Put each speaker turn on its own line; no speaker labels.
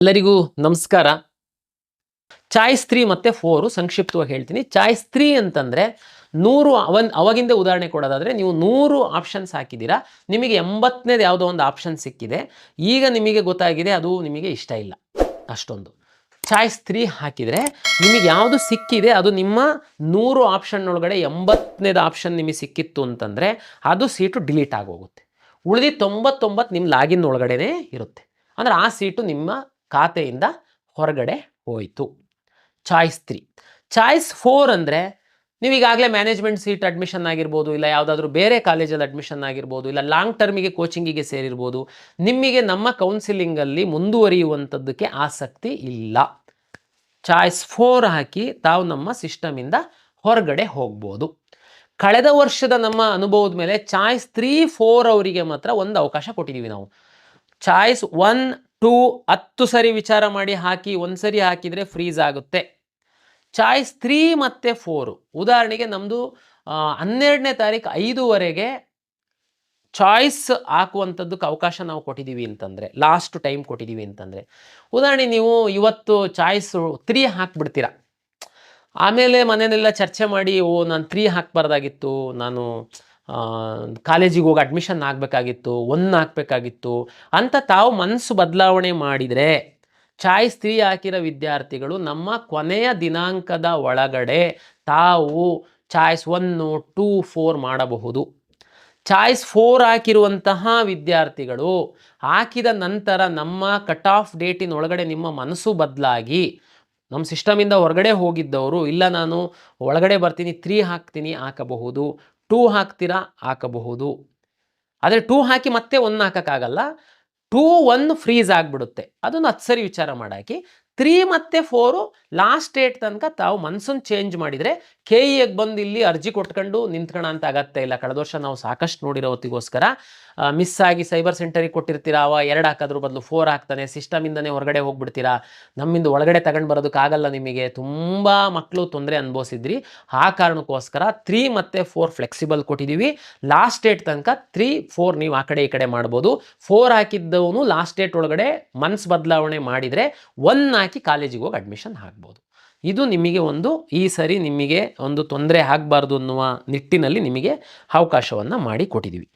ಎಲ್ಲರಿಗೂ ನಮಸ್ಕಾರ. ಚಾಯ್ಸ್ 3 ಮತ್ತು 4 ಸಂಕ್ಷಿಪ್ತವಾಗಿ ಹೇಳ್ತೀನಿ. ಚಾಯ್ಸ್ 3 ಅಂತಂದರೆ 100 ಅವಾಗಿಂದ ಉದಾಹರಣೆ ಕೊಡೋದಾದರೆ, ನೀವು 100 ಆಪ್ಷನ್ಸ್ ಹಾಕಿದ್ದೀರಾ, ನಿಮಗೆ 80ನೇದು ಯಾವುದೋ ಒಂದು ಆಪ್ಷನ್ ಸಿಕ್ಕಿದೆ. ಈಗ ನಿಮಗೆ ಗೊತ್ತಾಗಿದೆ ಅದು ನಿಮಗೆ ಇಷ್ಟ ಇಲ್ಲ ಅಷ್ಟೊಂದು. ಚಾಯ್ಸ್ 3 ಹಾಕಿದರೆ ನಿಮಗೆ ಯಾವುದು ಸಿಕ್ಕಿದೆ ಅದು ನಿಮ್ಮ 100 ಆಪ್ಷನ್ ಒಳಗಡೆ 80ನೇದು ಆಪ್ಷನ್ ನಿಮಗೆ ಸಿಕ್ಕಿತ್ತು ಅಂತಂದರೆ ಅದು ಸೀಟು ಡಿಲೀಟ್ ಆಗೋಗುತ್ತೆ. ಉಳಿದು 99 ನಿಮ್ಮ ಲಾಗಿನ್ ಒಳಗಡೆ ಇರುತ್ತೆ. ಅಂದರೆ ಆ ಸೀಟು ನಿಮ್ಮ ಖಾತೆಯಿಂದ ಹೊರಗಡೆ ಹೋಯಿತು. ಚಾಯ್ಸ್ 3. ಚಾಯ್ಸ್ 4 ಅಂದರೆ ನೀವೀಗಾಗಲೇ ಮ್ಯಾನೇಜ್ಮೆಂಟ್ ಸೀಟ್ ಅಡ್ಮಿಷನ್ ಆಗಿರ್ಬೋದು, ಇಲ್ಲ ಯಾವುದಾದ್ರೂ ಬೇರೆ ಕಾಲೇಜಲ್ಲಿ ಅಡ್ಮಿಷನ್ ಆಗಿರ್ಬೋದು, ಇಲ್ಲ ಲಾಂಗ್ ಟರ್ಮಿಗೆ ಕೋಚಿಂಗಿಗೆ ಸೇರಿರ್ಬೋದು. ನಿಮಗೆ ನಮ್ಮ ಕೌನ್ಸಿಲಿಂಗಲ್ಲಿ ಮುಂದುವರಿಯುವಂಥದ್ದಕ್ಕೆ ಆಸಕ್ತಿ ಇಲ್ಲ. ಚಾಯ್ಸ್ 4 ಹಾಕಿ ತಾವು ನಮ್ಮ ಸಿಸ್ಟಮಿಂದ ಹೊರಗಡೆ ಹೋಗ್ಬೋದು. ಕಳೆದ ವರ್ಷದ ನಮ್ಮ ಅನುಭವದ ಮೇಲೆ ಚಾಯ್ಸ್ 3, 4 ಅವರಿಗೆ ಮಾತ್ರ ಒಂದು ಅವಕಾಶ ಕೊಟ್ಟಿದ್ದೀವಿ ನಾವು. ಚಾಯ್ಸ್ 1, 2 10 ಸರಿ ವಿಚಾರ ಮಾಡಿ ಹಾಕಿ, ಒಂದು ಸರಿ ಹಾಕಿದರೆ ಫ್ರೀಸ್ ಆಗುತ್ತೆ. ಚಾಯ್ಸ್ 3 ಮತ್ತು 4 ಉದಾಹರಣೆಗೆ ನಮ್ಮದು 12ನೇ ತಾರೀಕು 5ವರೆಗೆ ಚಾಯ್ಸ್ ಹಾಕುವಂಥದ್ದಕ್ಕೆ ಅವಕಾಶ ನಾವು ಕೊಟ್ಟಿದ್ದೀವಿ ಅಂತಂದರೆ, ಲಾಸ್ಟ್ ಟೈಮ್ ಕೊಟ್ಟಿದ್ದೀವಿ ಅಂತಂದರೆ, ಉದಾಹರಣೆ ನೀವು ಇವತ್ತು ಚಾಯ್ಸ್ 3 ಹಾಕ್ಬಿಡ್ತೀರ. ಆಮೇಲೆ ಮನೆಯಲ್ಲೆಲ್ಲ ಚರ್ಚೆ ಮಾಡಿ, ನಾನು 3 ಹಾಕಬಾರ್ದಾಗಿತ್ತು, ನಾನು ಕಾಲೇಜಿಗೆ ಹೋಗಿ ಅಡ್ಮಿಷನ್ ಆಗಬೇಕಾಗಿತ್ತು, 1 ಹಾಕಬೇಕಾಗಿತ್ತು ಅಂತ ತಾವು ಮನಸ್ಸು ಬದಲಾವಣೆ ಮಾಡಿದರೆ, ಚಾಯ್ಸ್ 3 ಹಾಕಿರೋ ವಿದ್ಯಾರ್ಥಿಗಳು ನಮ್ಮ ಕೊನೆಯ ದಿನಾಂಕದ ಒಳಗಡೆ ತಾವು ಚಾಯ್ಸ್ 1, 2, 4 ಮಾಡಬಹುದು. ಚಾಯ್ಸ್ 4 ಹಾಕಿರುವಂತಹ ವಿದ್ಯಾರ್ಥಿಗಳು ಹಾಕಿದ ನಂತರ ನಮ್ಮ ಕಟ್ ಆಫ್ ಡೇಟಿನ ಒಳಗಡೆ ನಿಮ್ಮ ಮನಸ್ಸು ಬದಲಾಗಿ ನಮ್ಮ ಸಿಸ್ಟಮಿಂದ ಹೊರಗಡೆ ಹೋಗಿದ್ದವರು, ಇಲ್ಲ ನಾನು ಒಳಗಡೆ ಬರ್ತೀನಿ 3 ಹಾಕ್ತೀನಿ ಹಾಕಬಹುದು, 2 ಹಾಕ್ತೀರಾ ಹಾಕಬಹುದು. ಆದರೆ 2 ಹಾಕಿ ಮತ್ತೆ 1 ಹಾಕೋಕ್ಕಾಗಲ್ಲ. 2, 1 ಫ್ರೀಸ್ ಆಗಿಬಿಡುತ್ತೆ. ಅದನ್ನು 10 ಸರಿ ವಿಚಾರ ಮಾಡಾಕಿ 3 ಮತ್ತು 4 ಲಾಸ್ಟ್ ಡೇಟ್ ತನಕ ತಾವು ಮನಸ್ಸನ್ನು ಚೇಂಜ್ ಮಾಡಿದರೆ KEಗೆ ಬಂದು ಇಲ್ಲಿ ಅರ್ಜಿ ಕೊಟ್ಕೊಂಡು ನಿಂತ್ಕೊಳ್ಳೋ ಅಂತ ಅಗತ್ಯ ಇಲ್ಲ. ಕಳೆದ ವರ್ಷ ನಾವು ಸಾಕಷ್ಟು ನೋಡಿರೋ ಹೊತ್ತಿಗೋಸ್ಕರ ಮಿಸ್ ಆಗಿ ಸೈಬರ್ ಸೆಂಟರಿಗೆ ಕೊಟ್ಟಿರ್ತೀರಾ, ಅವ 2 ಹಾಕೋದ್ರ ಬದಲು 4 ಹಾಕ್ತಾನೆ, ಸಿಸ್ಟಮಿಂದನೇ ಹೊರಗಡೆ ಹೋಗ್ಬಿಡ್ತೀರಾ, ನಮ್ಮಿಂದ ಒಳಗಡೆ ತಗೊಂಡು ಬರೋದಕ್ಕಾಗಲ್ಲ, ನಿಮಗೆ ತುಂಬ ಮಕ್ಕಳು ತೊಂದರೆ ಅನುಭವಿಸಿದ್ರಿ. ಆ ಕಾರಣಕ್ಕೋಸ್ಕರ 3 ಮತ್ತು 4 ಫ್ಲೆಕ್ಸಿಬಲ್ ಕೊಟ್ಟಿದ್ದೀವಿ. ಲಾಸ್ಟ್ ಡೇಟ್ ತನಕ 3, 4 ನೀವು ಆ ಕಡೆ ಈ ಕಡೆ ಮಾಡ್ಬೋದು. 4 ಹಾಕಿದ್ದವನು ಲಾಸ್ಟ್ ಡೇಟ್ ಒಳಗಡೆ ಮನಸ್ಸು ಬದಲಾವಣೆ ಮಾಡಿದರೆ 1 ಹಾಕಿ ಕಾಲೇಜಿಗೆ ಹೋಗಿ ಅಡ್ಮಿಷನ್ ಆಗ್ಬೋದು. ಇದು ನಿಮಗೆ ಈ ಸರಿ ನಿಮಗೆ ಒಂದು ತೊಂದರೆ ಆಗಬಾರ್ದು ಅನ್ನುವ ನಿಟ್ಟಿನಲ್ಲಿ ನಿಮಗೆ ಅವಕಾಶವನ್ನು ಮಾಡಿ ಕೊಟ್ಟಿದ್ದೀವಿ.